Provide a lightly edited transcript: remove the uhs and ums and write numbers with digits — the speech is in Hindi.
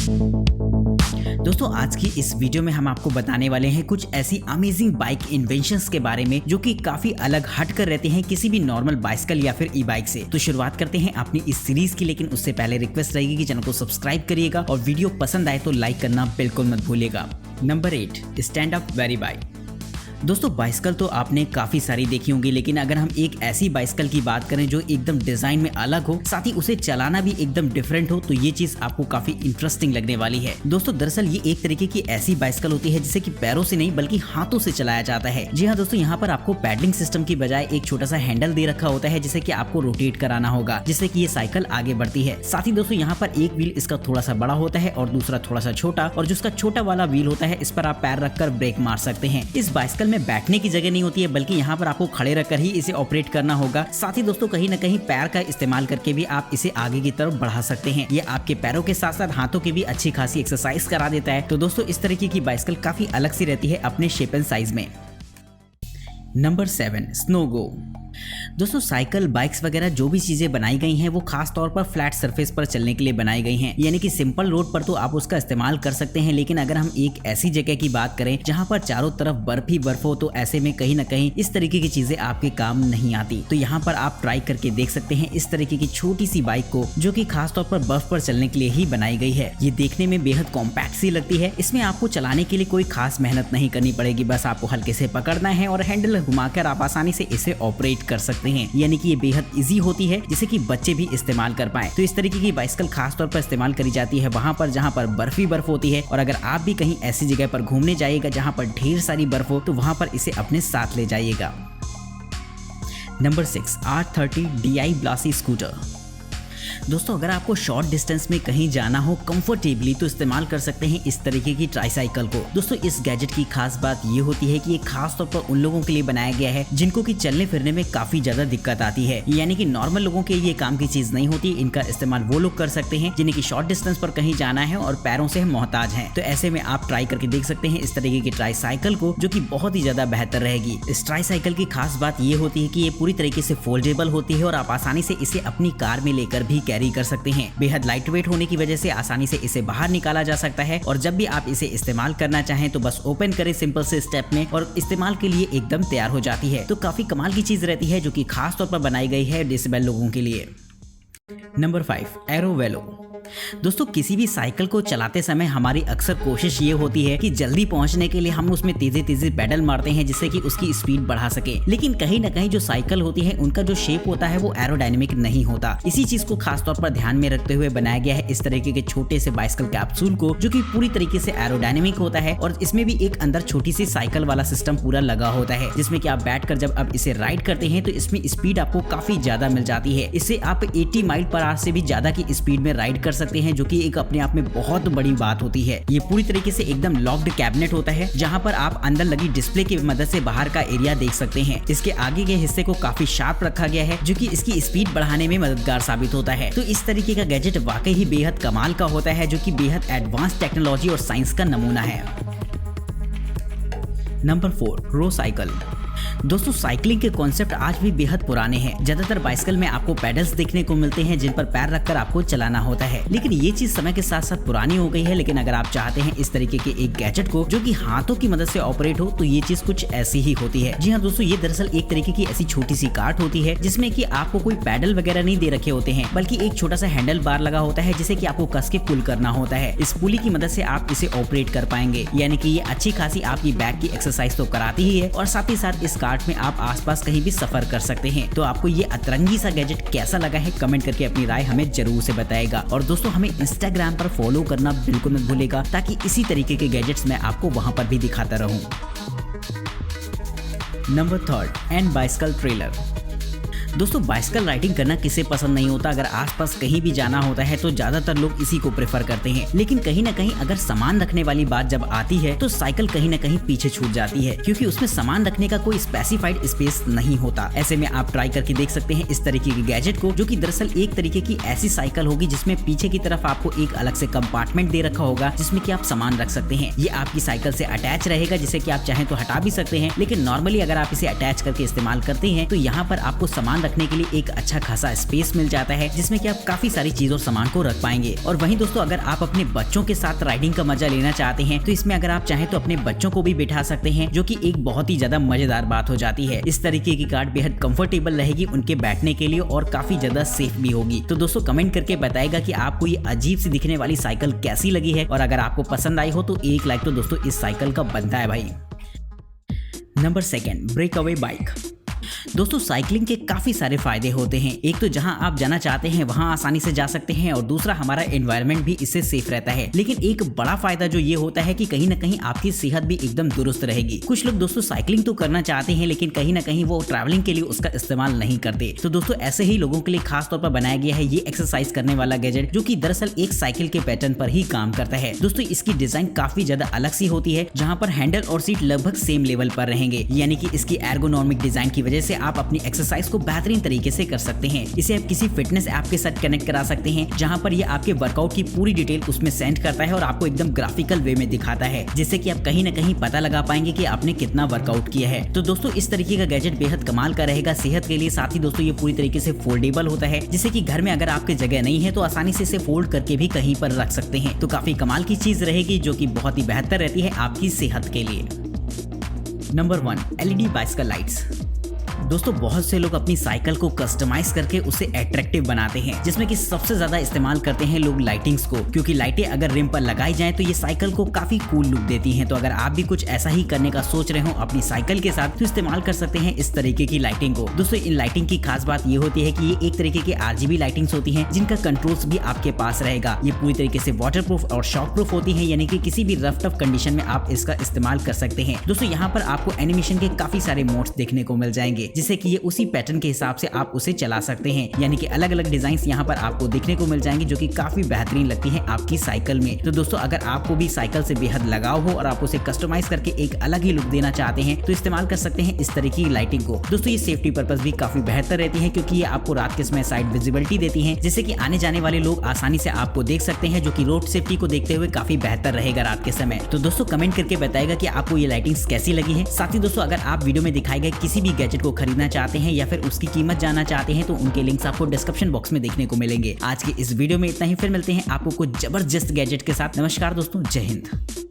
दोस्तों आज की इस वीडियो में हम आपको बताने वाले हैं कुछ ऐसी अमेजिंग बाइक इन्वेंशंस के बारे में जो कि काफी अलग हट कर रहते हैं किसी भी नॉर्मल बाइसिकल या फिर ई बाइक से। तो शुरुआत करते हैं अपनी इस सीरीज की, लेकिन उससे पहले रिक्वेस्ट रहेगी कि चैनल को सब्सक्राइब करिएगा और वीडियो पसंद आए तो लाइक करना बिल्कुल मत भूलिएगा। Number 8, stand up very bike. दोस्तों बाइसिकल तो आपने काफी सारी देखी होंगी, लेकिन अगर हम एक ऐसी बाइसिकल की बात करें जो एकदम डिजाइन में अलग हो, साथ ही उसे चलाना भी एकदम डिफरेंट हो, तो ये चीज आपको काफी इंटरेस्टिंग लगने वाली है। दोस्तों दरअसल ये एक तरीके की ऐसी बाइसिकल होती है जिसे कि पैरों से नहीं बल्कि हाथों से चलाया जाता है। जी हाँ दोस्तों, यहाँ पर आपको पैडलिंग सिस्टम की बजाय एक छोटा सा हैंडल दे रखा होता है जिसे कि आपको रोटेट कराना होगा, जिससे कि ये साइकिल आगे बढ़ती है। साथ ही दोस्तों यहाँ पर एक व्हील इसका थोड़ा सा बड़ा होता है और दूसरा थोड़ा सा छोटा, और जो इसका छोटा वाला व्हील होता है इस पर आप पैर रखकर ब्रेक मार सकते हैं। इस बाइसिकल में बैठने की जगह नहीं होती है, बल्कि यहाँ पर आपको खड़े रखकर ही इसे ऑपरेट करना होगा। साथ ही दोस्तों कहीं न कहीं पैर का इस्तेमाल करके भी आप इसे आगे की तरफ बढ़ा सकते हैं। ये आपके पैरों के साथ साथ हाथों की भी अच्छी खासी एक्सरसाइज करा देता है। तो दोस्तों इस तरीके की बाइसिकल काफी अलग सी रहती है अपने शेप एंड साइज में। नंबर 7, स्नो गो। दोस्तों साइकिल, बाइक्स वगैरह जो भी चीजें बनाई गई हैं वो खास तौर पर फ्लैट सरफेस पर चलने के लिए बनाई गई हैं, यानी कि सिंपल रोड पर तो आप उसका इस्तेमाल कर सकते हैं। लेकिन अगर हम एक ऐसी जगह की बात करें जहां पर चारों तरफ बर्फ ही बर्फ हो, तो ऐसे में कहीं ना कहीं इस तरीके की चीजें आपके काम नहीं आती। तो यहाँ पर आप ट्राई करके देख सकते हैं इस तरीके की छोटी सी बाइक को, जो कि खास तौर पर बर्फ पर चलने के लिए ही बनाई गई है। ये देखने में बेहद कॉम्पैक्ट सी लगती है। इसमें आपको चलाने के लिए कोई खास मेहनत नहीं करनी पड़ेगी, बस आपको हल्के से पकड़ना है और हैंडल घुमाकर आप आसानी से इसे ऑपरेट कर सकते हैं। यानी कि ये बेहद इजी होती है जिसे कि बच्चे भी इस्तेमाल कर पाए। तो इस तरीके की बाइसिकल खास तौर पर इस्तेमाल करी जाती है वहां पर जहां पर बर्फ ही बर्फ होती है। और अगर आप भी कहीं ऐसी जगह पर घूमने जाइएगा जहां पर ढेर सारी बर्फ हो, तो वहां पर इसे अपने साथ ले जाइएगा। नंबर 6, R30 DI ब्लासी स्कूटर। दोस्तों अगर आपको शॉर्ट डिस्टेंस में कहीं जाना हो कंफर्टेबली, तो इस्तेमाल कर सकते हैं इस तरीके की ट्राईसाइकिल को। दोस्तों इस गैजेट की खास बात ये होती है कि ये खास तौर पर उन लोगों के लिए बनाया गया है जिनको कि चलने फिरने में काफी ज्यादा दिक्कत आती है, यानी कि नॉर्मल लोगों के ये काम की चीज नहीं होती। इनका इस्तेमाल वो लोग कर सकते हैं जिन्हें की शॉर्ट डिस्टेंस पर कहीं जाना है और पैरों से मोहताज है। तो ऐसे में आप ट्राई करके देख सकते हैं इस तरीके की ट्राईसाइकिल को, जो की बहुत ही ज्यादा बेहतर रहेगी। इस ट्राईसाइकिल की खास बात ये होती है कि ये पूरी तरीके से फोल्डेबल होती है और आप आसानी से इसे अपनी कार में लेकर भी कैरी कर सकते हैं। बेहद लाइट वेट होने की वजह से आसानी से इसे बाहर निकाला जा सकता है, और जब भी आप इसे इस्तेमाल करना चाहें तो बस ओपन करें सिंपल से स्टेप में और इस्तेमाल के लिए एकदम तैयार हो जाती है। तो काफी कमाल की चीज रहती है जो कि खास तौर पर बनाई गई है डिसेबल लोगों के लिए। नंबर 5, एरो वेलो। दोस्तों किसी भी साइकिल को चलाते समय हमारी अक्सर कोशिश ये होती है कि जल्दी पहुंचने के लिए हम उसमें तेजी तेजी पेडल मारते हैं जिससे कि उसकी स्पीड बढ़ा सके। लेकिन कहीं ना कहीं जो साइकिल होती है उनका जो शेप होता है वो एरोडायनेमिक नहीं होता। इसी चीज को खास तौर पर ध्यान में रखते हुए बनाया गया है इस तरीके के छोटे से बाइसिकल कैप्सूल को, जो कि पूरी तरीके से एरोडायनेमिक होता है। और इसमें भी एक अंदर छोटी सी साइकिल वाला सिस्टम पूरा लगा होता है, जिसमें कि आप बैठकर जब आप इसे राइड करते हैं तो इसमें स्पीड आपको काफी ज्यादा मिल जाती है। इससे आप 80 माइल पर आवर से भी ज्यादा की स्पीड में राइड कर सकते हैं, जो कि एक अपने आप में बहुत बड़ी बात होती है। ये पूरी तरीके से एकदम लॉक्ड कैबिनेट होता है, जहां पर आप अंदर लगी डिस्प्ले की मदद से बाहर का एरिया देख सकते हैं। इसके आगे के हिस्से को काफी शार्प रखा गया है, जो कि इसकी स्पीड बढ़ाने में मददगार साबित होता है। तो इस तरीके का गैजेट वाकई ही बेहद कमाल का होता है, जो कि बेहद एडवांस टेक्नोलॉजी और साइंस का नमूना है। नंबर 4, रो साइकिल। दोस्तों साइकिलिंग के कॉन्सेप्ट आज भी बेहद पुराने हैं। ज्यादातर बाइसिकल में आपको पेडल्स देखने को मिलते हैं जिन पर पैर रखकर आपको चलाना होता है, लेकिन ये चीज समय के साथ साथ पुरानी हो गई है। लेकिन अगर आप चाहते हैं इस तरीके के एक गैजेट को जो कि हाथों की मदद से ऑपरेट हो, तो ये चीज कुछ ऐसी ही होती है। जी हाँ दोस्तों, ये दरअसल एक तरीके की ऐसी छोटी सी कार्ट होती है जिसमें कि आपको कोई पैडल वगैरह नहीं दे रखे होते हैं, बल्कि एक छोटा सा हैंडल बार लगा होता है जिसे कि आपको कस के पुल करना होता है। इस पुली की मदद से आप इसे ऑपरेट कर पाएंगे, यानी कि ये अच्छी खासी आपकी बैक की एक्सरसाइज तो कराती ही है, और साथ ही साथ इस कार्ट में आप आसपास कहीं भी सफर कर सकते हैं। तो आपको ये अतरंगी सा गैजेट कैसा लगा है, कमेंट करके अपनी राय हमें जरूर से बताएगा। और दोस्तों हमें इंस्टाग्राम पर फॉलो करना बिल्कुल मत भूलेगा, ताकि इसी तरीके के गैजेट्स मैं आपको वहां पर भी दिखाता रहूं। Number 3, and bicycle trailer. दोस्तों बाइसिकल राइडिंग करना किसे पसंद नहीं होता। अगर आसपास कहीं भी जाना होता है तो ज्यादातर लोग इसी को प्रेफर करते हैं, लेकिन कहीं ना कहीं अगर सामान रखने वाली बात जब आती है तो साइकिल कहीं ना कहीं पीछे छूट जाती है, क्योंकि उसमें सामान रखने का कोई स्पेसिफाइड स्पेस नहीं होता। ऐसे में आप ट्राई करके देख सकते हैं इस तरीके के गैजेट को, जो कि दरअसल एक तरीके की ऐसी साइकिल होगी जिसमें पीछे की तरफ आपको एक अलग से कंपार्टमेंट दे रखा होगा जिसमें कि आप सामान रख सकते हैं। ये आपकी साइकिल से अटैच रहेगा, जिसे कि आप चाहें तो हटा भी सकते हैं, लेकिन नॉर्मली अगर आप इसे अटैच करके इस्तेमाल करते हैं तो यहाँ पर आपको सामान सामान रखने के लिए एक अच्छा खासा स्पेस मिल जाता है, जिसमें कि आप काफी सारी चीजों और सामान को रख पाएंगे। और वहीं दोस्तों अगर आप अपने बच्चों के साथ राइडिंग का मजा लेना चाहते हैं तो इसमें अगर आप चाहें तो अपने बच्चों को भी बिठा सकते हैं, जो कि एक बहुत ही ज्यादा मजेदार बात हो जाती है। इस तरीके की कार बेहद कंफर्टेबल रहेगी उनके बैठने के लिए और काफी ज्यादा सेफ भी होगी। तो दोस्तों कमेंट करके बताएगा कि आपको ये अजीब सी दिखने वाली साइकिल कैसी लगी है, और अगर आपको पसंद आई हो तो एक लाइक तो दोस्तों इस साइकिल का बनता है भाई। Number 2, break away bike. दोस्तों साइकिलिंग के काफी सारे फायदे होते हैं। एक तो जहां आप जाना चाहते हैं वहां आसानी से जा सकते हैं, और दूसरा हमारा एनवायरनमेंट भी इससे सेफ रहता है। लेकिन एक बड़ा फायदा जो ये होता है कि कहीं ना कहीं आपकी सेहत भी एकदम दुरुस्त रहेगी। कुछ लोग दोस्तों साइकिलिंग तो करना चाहते हैं लेकिन कहीं ना कहीं वो ट्रैवलिंग के लिए उसका इस्तेमाल नहीं करते। तो दोस्तों ऐसे ही लोगों के लिए खास तौर पर बनाया गया है ये एक्सरसाइज करने वाला गैजेट, जो कि दरअसल एक साइकिल के पैटर्न पर ही काम करता है। दोस्तों इसकी डिजाइन काफी ज्यादा अलग सी होती है, जहाँ पर हैंडल और सीट लगभग सेम लेवल पर रहेंगे, यानी कि इसकी एर्गोनॉमिक डिजाइन की वजह से आप अपनी एक्सरसाइज को बेहतरीन तरीके से कर सकते हैं। इसे आप किसी फिटनेस ऐप के साथ कनेक्ट करा सकते हैं, जहां पर ये आपके वर्कआउट की पूरी डिटेल उसमें सेंड करता है और आपको एकदम ग्राफिकल वे में दिखाता है, जिससे कि आप कहीं ना कहीं पता लगा पाएंगे कि आपने कितना वर्कआउट किया है। तो दोस्तों इस तरीके का गैजेट बेहद कमाल का रहेगा सेहत के लिए। साथ ही दोस्तों ये पूरी तरीके से फोल्डेबल होता है, जिससे कि घर में अगर आपके जगह नहीं है तो आसानी से इसे फोल्ड करके भी कहीं पर रख सकते हैं। तो काफी कमाल की चीज रहेगी, जो कि बहुत ही बेहतर रहती है आपकी सेहत के लिए। Number 1, LED bicycle lights. दोस्तों बहुत से लोग अपनी साइकिल को कस्टमाइज करके उसे अट्रैक्टिव बनाते हैं, जिसमें कि सबसे ज्यादा इस्तेमाल करते हैं लोग लाइटिंग्स को, क्योंकि लाइटें अगर रिम पर लगाई जाएं तो ये साइकिल को काफी कूल लुक देती हैं। तो अगर आप भी कुछ ऐसा ही करने का सोच रहे हो अपनी साइकिल के साथ तो इस्तेमाल कर सकते हैं इस तरीके की लाइटिंग को। दोस्तों इन लाइटिंग की खास बात ये होती है कि ये एक तरीके की RGB लाइटिंग्स होती है, जिनका कंट्रोल्स भी आपके पास रहेगा। ये पूरी तरीके से वाटर प्रूफ और शॉक प्रूफ होती है, यानी कि किसी भी रफ टफ कंडीशन में आप इसका इस्तेमाल कर सकते हैं। दोस्तों यहाँ पर आपको एनिमेशन के काफी सारे मोड्स देखने को मिल जाएंगे, जिससे कि ये उसी पैटर्न के हिसाब से आप उसे चला सकते हैं, यानी कि अलग अलग डिजाइन्स यहाँ पर आपको देखने को मिल जाएंगे, जो कि काफी बेहतरीन लगती हैं आपकी साइकिल में। तो दोस्तों अगर आपको भी साइकिल से बेहद लगाव हो और आप उसे कस्टमाइज करके एक अलग ही लुक देना चाहते हैं तो इस्तेमाल कर सकते हैं इस तरीके की लाइटिंग को। दोस्तों ये सेफ्टी पर्पस भी काफी बेहतर रहती है, क्योंकि ये आपको रात के समय साइड विजिबिलिटी देती है, जिससे कि आने जाने वाले लोग आसानी से आपको देख सकते हैं, जो कि रोड सेफ्टी को देखते हुए काफी बेहतर रहेगा रात के समय। तो दोस्तों कमेंट करके बताएगा कि आपको ये लाइटिंग्स कैसी लगी है। साथ ही दोस्तों अगर आप वीडियो में दिखाए गए किसी भी गैजेट को खरीदना चाहते हैं या फिर उसकी कीमत जानना चाहते हैं तो उनके लिंक्स आपको डिस्क्रिप्शन बॉक्स में देखने को मिलेंगे। आज की इस वीडियो में इतना ही, फिर मिलते हैं आपको कुछ जबरदस्त गैजेट के साथ। नमस्कार दोस्तों, जय हिंद।